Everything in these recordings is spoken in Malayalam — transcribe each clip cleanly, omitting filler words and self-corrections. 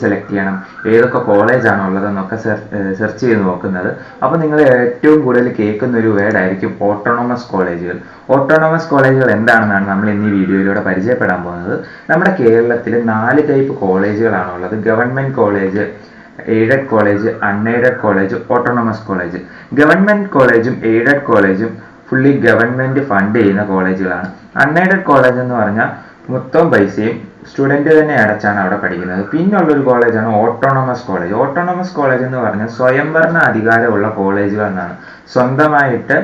സെലക്ട് ചെയ്യണം, ഏതൊക്കെ കോളേജാണ് ഉള്ളതെന്നൊക്കെ സെർച്ച് ചെയ്ത് നോക്കുന്നത്. അപ്പോൾ നിങ്ങൾ ഏറ്റവും കൂടുതൽ കേൾക്കുന്ന ഒരു വേർഡായിരിക്കും ഓട്ടോണമസ് കോളേജുകൾ. ഓട്ടോണമസ് കോളേജുകൾ എന്താണെന്നാണ് നമ്മൾ ഇന്ന് ഈ വീഡിയോയിലൂടെ പരിചയപ്പെടാൻ പോകുന്നത്. നമ്മുടെ കേരളത്തിൽ 4 ടൈപ്പ് കോളേജുകളാണുള്ളത്: government college, aided college, unaided college, autonomous college. Government കോളേജും എയ്ഡഡ് കോളേജും ഫുള്ളി ഗവൺമെൻറ് ഫണ്ട് ചെയ്യുന്ന കോളേജുകളാണ്. അൺഎയ്ഡഡ് കോളേജ് എന്ന് പറഞ്ഞാൽ മൊത്തം പൈസയും സ്റ്റുഡൻറ്റ് തന്നെ അടച്ചാണ് അവിടെ പഠിക്കുന്നത്. പിന്നുള്ളൊരു കോളേജാണ് ഓട്ടോണമസ് കോളേജ്. ഓട്ടോണമസ് കോളേജ് എന്ന് പറഞ്ഞാൽ സ്വയംഭരണ അധികാരമുള്ള കോളേജുകൾ എന്നാണ്. സ്വന്തമായിട്ട്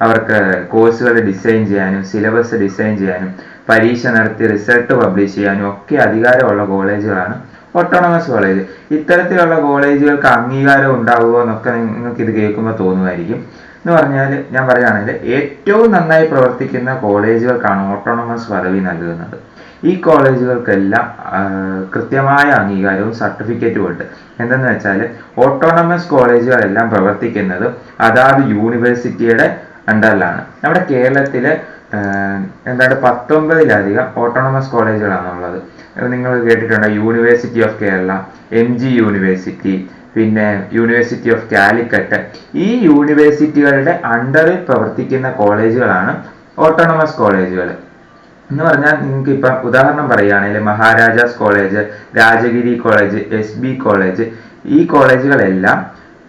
അവർക്ക് കോഴ്സുകൾ ഡിസൈൻ ചെയ്യാനും സിലബസ് ഡിസൈൻ ചെയ്യാനും പരീക്ഷ നടത്തി റിസൾട്ട് പബ്ലിഷ് ചെയ്യാനും ഒക്കെ അധികാരമുള്ള കോളേജുകളാണ് ഓട്ടോണമസ് കോളേജ്. ഇത്തരത്തിലുള്ള കോളേജുകൾക്ക് അംഗീകാരം ഉണ്ടാവുമോ എന്നൊക്കെ നിങ്ങൾക്ക് ഇത് കേൾക്കുമ്പോൾ തോന്നുമായിരിക്കും. എന്ന് പറഞ്ഞാൽ ഞാൻ പറയുകയാണെങ്കിൽ ഏറ്റവും നന്നായി പ്രവർത്തിക്കുന്ന കോളേജുകൾക്കാണ് ഓട്ടോണമസ് പദവി നൽകുന്നത്. ഈ കോളേജുകൾക്കെല്ലാം കൃത്യമായ അംഗീകാരവും സർട്ടിഫിക്കറ്റും ഉണ്ട്. എന്തെന്ന് വെച്ചാൽ ഓട്ടോണമസ് കോളേജുകളെല്ലാം പ്രവർത്തിക്കുന്നത് അതാത് യൂണിവേഴ്സിറ്റിയുടെ അണ്ടറിലാണ്. നമ്മുടെ കേരളത്തിൽ 19ലധികം ഓട്ടോണമസ് കോളേജുകളാണുള്ളത്. നിങ്ങൾ കേട്ടിട്ടുണ്ട് university of Kerala, MG university, പിന്നെ യൂണിവേഴ്സിറ്റി ഓഫ് കാലിക്കറ്റ്. ഈ യൂണിവേഴ്സിറ്റികളുടെ അണ്ടറിൽ പ്രവർത്തിക്കുന്ന കോളേജുകളാണ് ഓട്ടോണമസ് കോളേജുകൾ. എന്ന് പറഞ്ഞാൽ നിങ്ങൾക്ക് ഇപ്പം ഉദാഹരണം പറയുകയാണെങ്കിൽ Maharajas college, Rajagiri college, SB college, ഈ കോളേജുകളെല്ലാം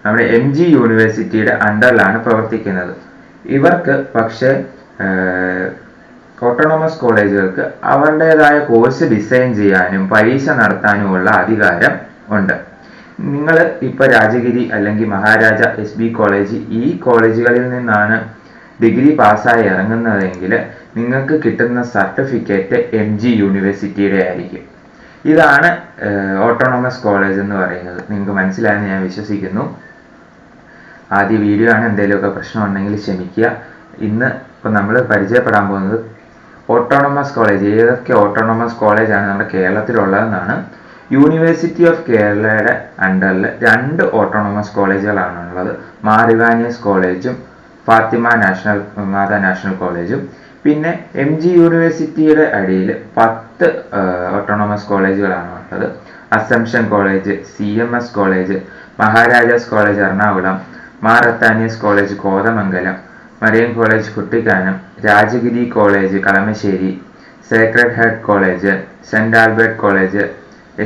നമ്മുടെ MG യൂണിവേഴ്സിറ്റിയുടെ അണ്ടറിലാണ് പ്രവർത്തിക്കുന്നത്. ഇവർക്ക് പക്ഷേ ഓട്ടോണമസ് കോളേജുകൾക്ക് അവരുടേതായ കോഴ്സ് ഡിസൈൻ ചെയ്യാനും പരീക്ഷ നടത്താനുമുള്ള അധികാരം ഉണ്ട്. നിങ്ങൾ ഇപ്പോൾ രാജഗിരി അല്ലെങ്കിൽ മഹാരാജ, SB കോളേജ്, ഈ കോളേജുകളിൽ നിന്നാണ് ഡിഗ്രി പാസ്സായി ഇറങ്ങുന്നതെങ്കിൽ നിങ്ങൾക്ക് കിട്ടുന്ന സർട്ടിഫിക്കറ്റ് MG യൂണിവേഴ്സിറ്റിയുടെ ആയിരിക്കും. ഇതാണ് ഓട്ടോണമസ് കോളേജ് എന്ന് പറയുന്നത്. നിങ്ങൾക്ക് മനസ്സിലായെന്ന് ഞാൻ വിശ്വസിക്കുന്നു. ആദ്യ വീഡിയോ ആണ്, എന്തെങ്കിലുമൊക്കെ പ്രശ്നം ഉണ്ടെങ്കിൽ ക്ഷമിക്കുക. ഇന്ന് ഇപ്പം നമ്മൾ പരിചയപ്പെടാൻ പോകുന്നത് ഓട്ടോണമസ് കോളേജ്, ഏതൊക്കെ ഓട്ടോണമസ് കോളേജാണ് നമ്മുടെ കേരളത്തിലുള്ളതെന്നാണ്. യൂണിവേഴ്സിറ്റി ഓഫ് കേരളയുടെ അണ്ടറിൽ 2 ഓട്ടോണമസ് കോളേജുകളാണുള്ളത്: മാർ ഇവാനിയസ് കോളേജും ഫാത്തിമ മാതാ നാഷണൽ കോളേജും. പിന്നെ MG യൂണിവേഴ്സിറ്റിയുടെ അടിയിൽ 10 ഓട്ടോണമസ് കോളേജുകളാണ് ഉള്ളത്: Assumption college, CMS college, Maharaja's college Ernakulam, Mar Athanasius college Kothamangalam, Marian college Kuttikkanam, Rajagiri college Kalamassery, Sacred Heart college, Saint Albert college,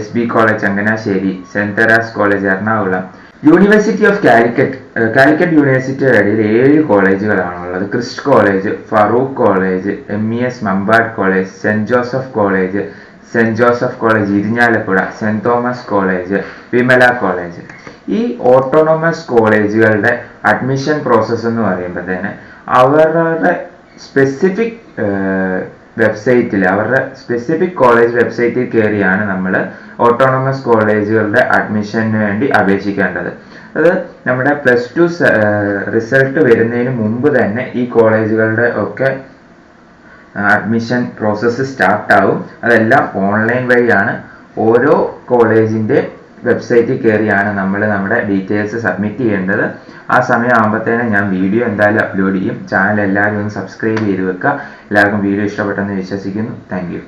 SB college Changanassery, Saint Teresa's college Ernakulam. University of Calicut യൂണിവേഴ്സിറ്റിയുടെ ഇടയിൽ 7 കോളേജുകളാണുള്ളത്: Christ college, Farook college, MES Mampad college, Saint Joseph college Irinjalakuda, Saint Thomas college, Vimala college. ഈ ഓട്ടോണമസ് കോളേജുകളുടെ അഡ്മിഷൻ പ്രോസസ്സ് എന്ന് പറയുമ്പോഴത്തേന് അവരുടെ സ്പെസിഫിക് വെബ്സൈറ്റിൽ, അവരുടെ സ്പെസിഫിക് കോളേജ് വെബ്സൈറ്റിൽ കയറിയാണ് നമ്മൾ ഓട്ടോണമസ് കോളേജുകളുടെ അഡ്മിഷന് വേണ്ടി അപേക്ഷിക്കേണ്ടത്. അത് നമ്മുടെ +2 റിസൾട്ട് വരുന്നതിന് മുമ്പ് തന്നെ ഈ കോളേജുകളുടെ ഒക്കെ അഡ്മിഷൻ പ്രോസസ്സ് സ്റ്റാർട്ടാവും. അതെല്ലാം ഓൺലൈൻ വഴിയാണ്. ഓരോ കോളേജിൻ്റെ വെബ്സൈറ്റിൽ കയറിയാണ് നമ്മൾ നമ്മുടെ ഡീറ്റെയിൽസ് സബ്മിറ്റ് ചെയ്യേണ്ടത്. ആ സമയം ആകുമ്പോഴത്തേനും ഞാൻ വീഡിയോ എന്തായാലും അപ്ലോഡ് ചെയ്യും. ചാനൽ എല്ലാവരും ഒന്ന് സബ്സ്ക്രൈബ് ചെയ്ത് വെക്കുക. എല്ലാവർക്കും വീഡിയോ ഇഷ്ടപ്പെട്ടെന്ന് വിശ്വസിക്കുന്നു. Thank you.